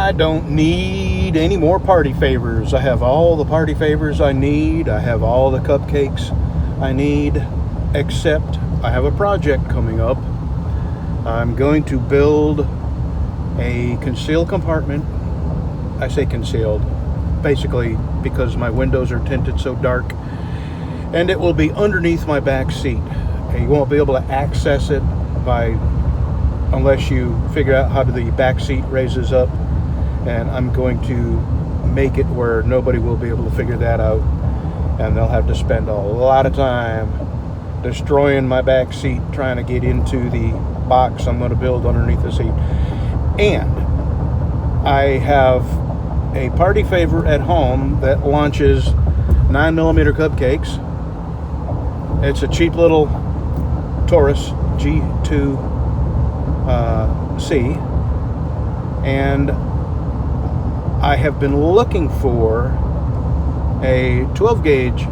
I don't need any more party favors. I have all the party favors I need. I have all the cupcakes I need, except I have a project coming up. I'm going to build a concealed compartment. I say concealed, basically because my windows are tinted so dark, and it will be underneath my back seat. Okay, you won't be able to access it unless you figure out how the back seat raises up, and I'm going to make it where nobody will be able to figure that out, and they'll have to spend a lot of time destroying my back seat trying to get into the box I'm going to build underneath the seat. And I have a party favor at home that launches 9mm cupcakes. It's a cheap little Taurus G2C, and I have been looking for a 12 gauge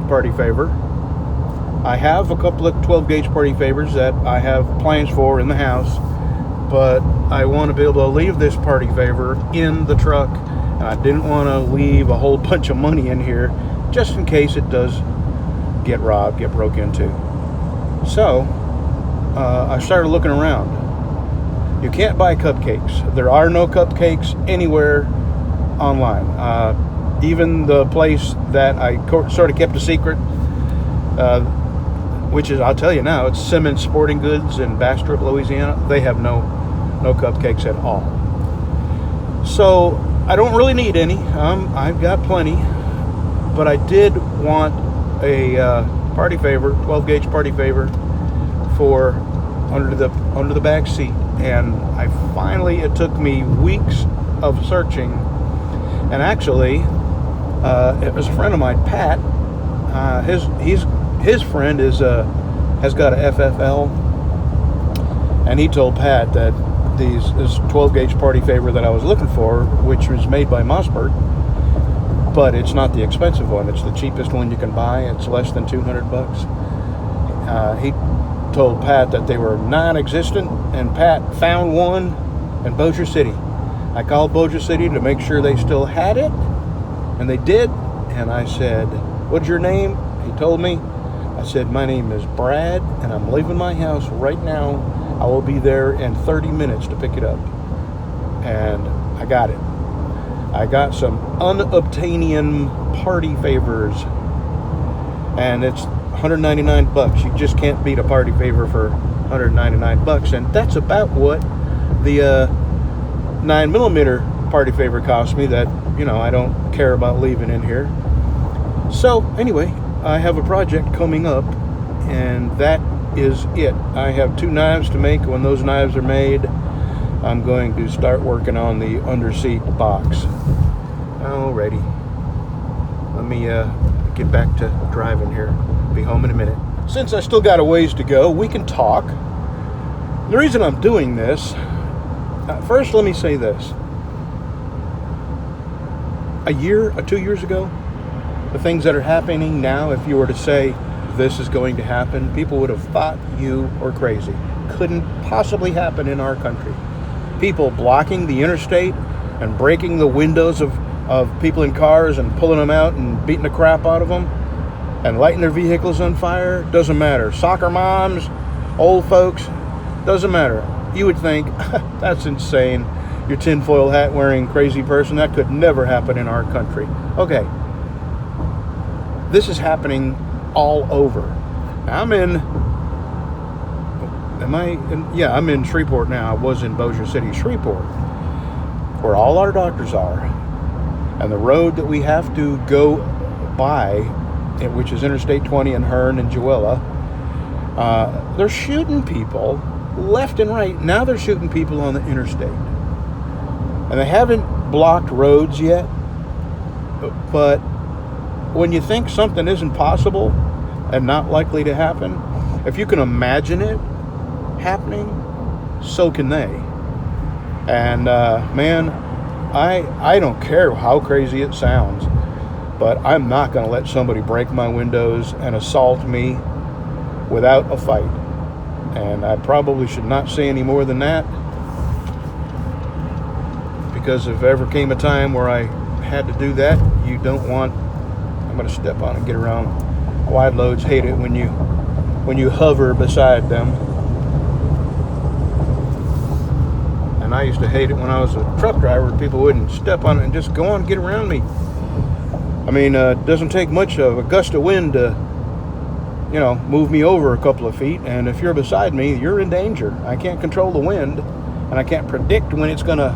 party favor. I have a couple of 12 gauge party favors that I have plans for in the house, but I want to be able to leave this party favor in the truck, and I didn't want to leave a whole bunch of money in here just in case it does get robbed, get broke into. So I started looking around. You can't buy cupcakes. There are no cupcakes anywhere online. Even the place that I sort of kept a secret, which is, I'll tell you now, it's Simmons Sporting Goods in Bastrop, Louisiana. They have no cupcakes at all. So I don't really need any. I've got plenty, but I did want a party favor, 12 gauge party favor for under the back seat. And it took me weeks of searching, and actually it was a friend of mine, Pat. His friend has got a FFL, and he told Pat that this 12 gauge party favor that I was looking for, which was made by Mossberg, but it's not the expensive one, it's the cheapest one you can buy. It's less than $200. He told Pat that they were non-existent, and Pat found one in Bossier City. I called Bossier City to make sure they still had it, and they did. And I said, "What's your name?" He told me. I said, "My name is Brad, and I'm leaving my house right now. I will be there in 30 minutes to pick it up." And I got it. I got some unobtainium party favors, and it's $199. You just can't beat a party favor for $199, and that's about what the 9mm party favor cost me that, I don't care about leaving in here. So anyway, I have a project coming up, and that is it. I have 2 knives to make. When those knives are made, I'm going to start working on the underseat box. Alrighty, let me get back to driving here. Be home in a minute. Since I still got a ways to go, we can talk. The reason I'm doing this, first let me say this. 2 years ago, the things that are happening now, if you were to say this is going to happen, people would have thought you were crazy. Couldn't possibly happen in our country. People blocking the interstate and breaking the windows of people in cars and pulling them out and beating the crap out of them and lighting their vehicles on fire. Doesn't matter. Soccer moms, old folks, doesn't matter. You would think, that's insane. You're tinfoil hat wearing crazy person. That could never happen in our country. Okay. This is happening all over. I'm in Shreveport now. I was in Bossier City, Shreveport, where all our doctors are. And the road that we have to go by, which is Interstate 20 in Hearn and Jewella, they're shooting people left and right. Now they're shooting people on the interstate. And they haven't blocked roads yet, but when you think something isn't possible and not likely to happen, if you can imagine it happening, so can they. And man, I don't care how crazy it sounds, but I'm not going to let somebody break my windows and assault me without a fight. And I probably should not say any more than that, because if ever came a time where I had to do that, you don't want, I'm going to step on and get around. Wide loads hate it when you hover beside them. And I used to hate it when I was a truck driver. People wouldn't step on it and just go on and get around me. I mean, it doesn't take much of a gust of wind to, move me over a couple of feet. And if you're beside me, you're in danger. I can't control the wind, and I can't predict when it's going to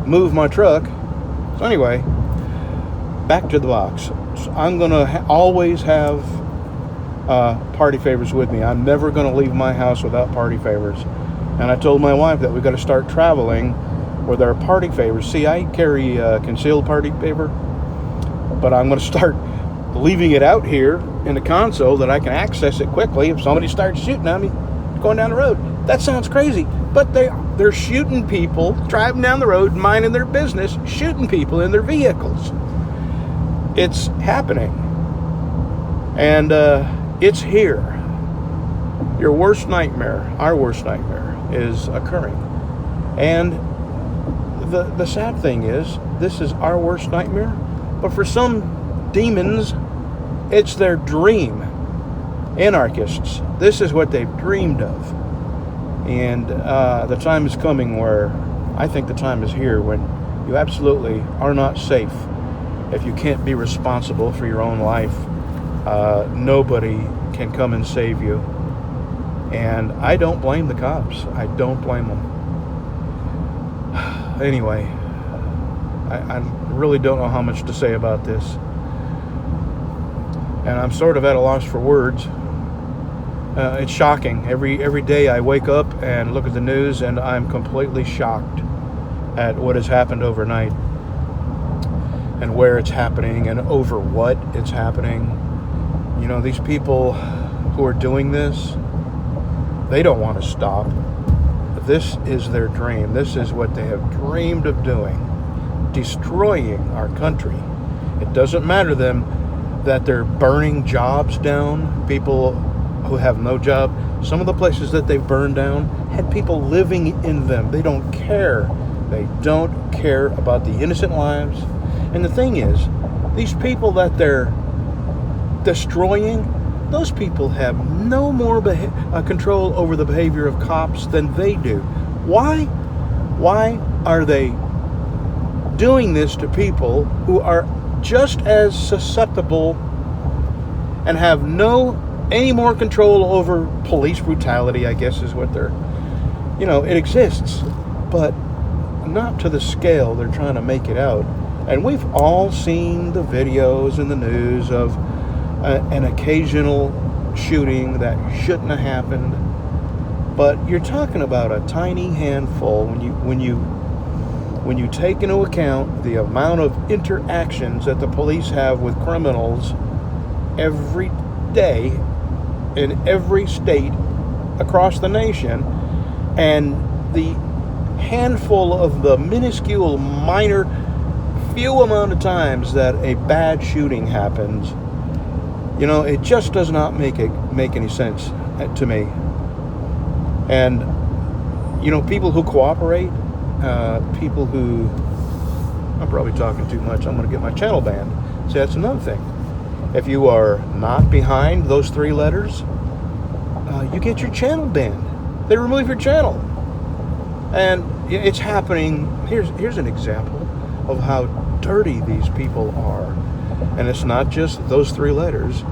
move my truck. So anyway, back to the box. So I'm going to always have party favors with me. I'm never going to leave my house without party favors. And I told my wife that we've got to start traveling with our party favors. See, I carry concealed party favor, but I'm going to start leaving it out here in the console that I can access it quickly if somebody starts shooting at me going down the road. That sounds crazy, but they're shooting people driving down the road, minding their business, shooting people in their vehicles. It's happening, and it's here. Your worst nightmare, our worst nightmare, is occurring. And the sad thing is, this is our worst nightmare, but for some demons, it's their dream. Anarchists, this is what they've dreamed of. And the time is coming where, I think the time is here, when you absolutely are not safe if you can't be responsible for your own life. Nobody can come and save you. And I don't blame the cops. I don't blame them. Anyway, I really don't know how much to say about this. And I'm sort of at a loss for words. It's shocking. Every day I wake up and look at the news, and I'm completely shocked at what has happened overnight, and where it's happening, and over what it's happening. These people who are doing this, they don't want to stop. This is their dream. This is what they have dreamed of doing, destroying our country. It doesn't matter to them that they're burning jobs down, people who have no job. Some of the places that they've burned down had people living in them. They don't care. They don't care about the innocent lives. And the thing is, these people that they're destroying, those people have no more control over the behavior of cops than they do. Why? Why are they doing this to people who are just as susceptible and have any more control over police brutality, I guess is what they're, it exists, but not to the scale they're trying to make it out. And we've all seen the videos in the news of an occasional shooting that shouldn't have happened, but you're talking about a tiny handful when you take into account the amount of interactions that the police have with criminals every day in every state across the nation, and the handful of the minuscule, minor, few amount of times that a bad shooting happens. It just does not make any sense to me. And, people who cooperate, people who, I'm probably talking too much, I'm going to get my channel banned. See, that's another thing. If you are not behind those 3 letters, you get your channel banned. They remove your channel. And it's happening. Here's an example of how dirty these people are. And it's not just those 3 letters.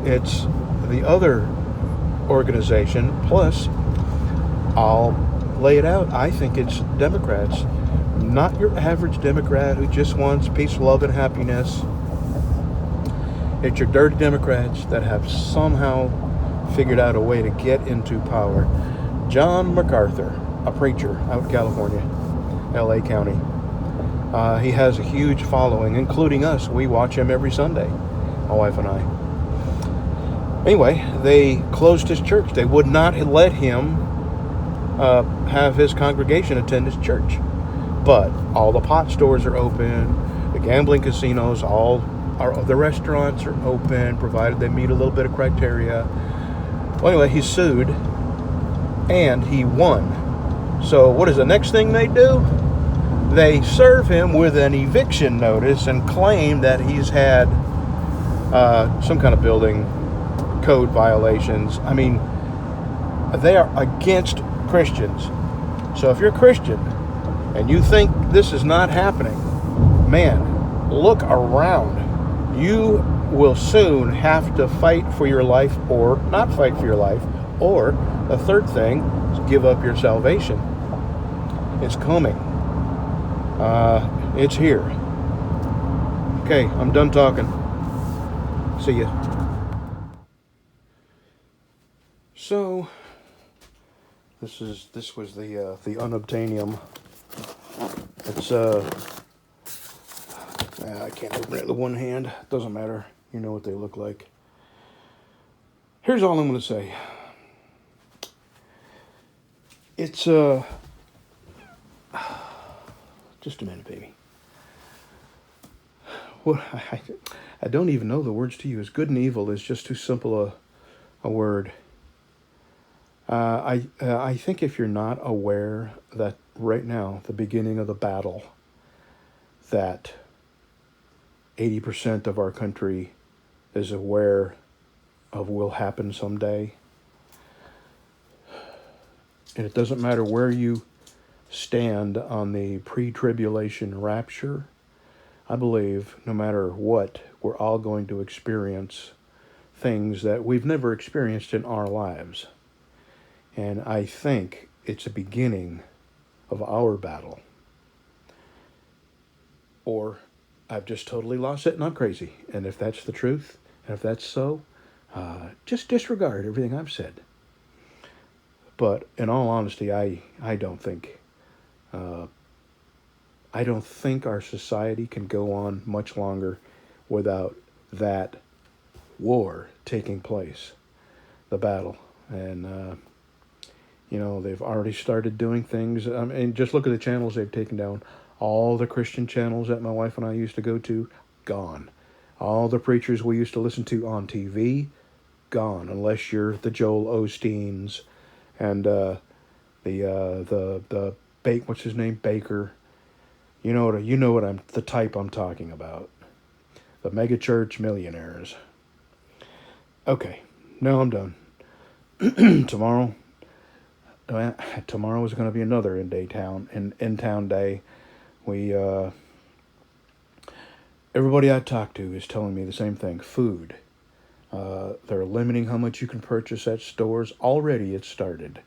It's the other organization. Plus, I'll lay it out. I think it's Democrats. Not your average Democrat who just wants peace, love, and happiness. It's your dirty Democrats that have somehow figured out a way to get into power. John MacArthur, a preacher out in California, LA County. He has a huge following, including us. We watch him every Sunday, my wife and I. Anyway, they closed his church. They would not let him have his congregation attend his church. But all the pot stores are open, the gambling casinos, the restaurants are open, provided they meet a little bit of criteria. Well, anyway, he sued, and he won. So what is the next thing they do? they serve him with an eviction notice and claim that he's had some kind of building code violations. I mean, they are against Christians. So if you're a Christian and you think this is not happening, man, look around. You will soon have to fight for your life or not fight for your life. Or the third thing is give up your salvation. It's coming. It's here. Okay, I'm done talking. See ya. So, this was the unobtainium. It's I can't open it with one hand. Doesn't matter. You know what they look like. Here's all I'm going to say. It's just a minute, baby. What I don't even know the words to use. Good and evil is just too simple a word. I think if you're not aware that right now, the beginning of the battle, that 80% of our country is aware of will happen someday, and it doesn't matter where you stand on the pre-tribulation rapture, I believe no matter what, we're all going to experience things that we've never experienced in our lives. And I think it's a beginning of our battle. Or I've just totally lost it and I'm crazy. And if that's the truth, and if that's so, just disregard everything I've said. But in all honesty, I don't think our society can go on much longer without that war taking place, the battle. And they've already started doing things. I mean, just look at the channels they've taken down. All the Christian channels that my wife and I used to go to, gone. All the preachers we used to listen to on TV, gone. Unless you're the Joel Osteens and the what's his name, Baker. You know what the type I'm talking about. The megachurch millionaires. Okay, now I'm done. Tomorrow is going to be another in-town day. Everybody I talk to is telling me the same thing. Food. They're limiting how much you can purchase at stores. Already it started.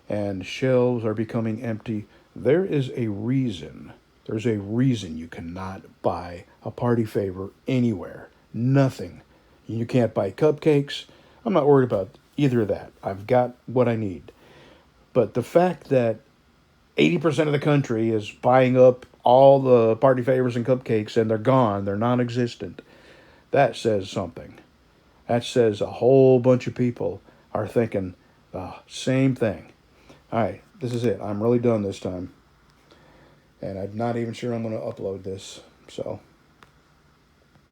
And shelves are becoming empty. There's a reason you cannot buy a party favor anywhere. Nothing. You can't buy cupcakes. I'm not worried about either of that. I've got what I need. But the fact that 80% of the country is buying up all the party favors and cupcakes and they're gone, they're non-existent, that says something. That says a whole bunch of people are thinking the same thing. All right, this is it. I'm really done this time. And I'm not even sure I'm going to upload this. So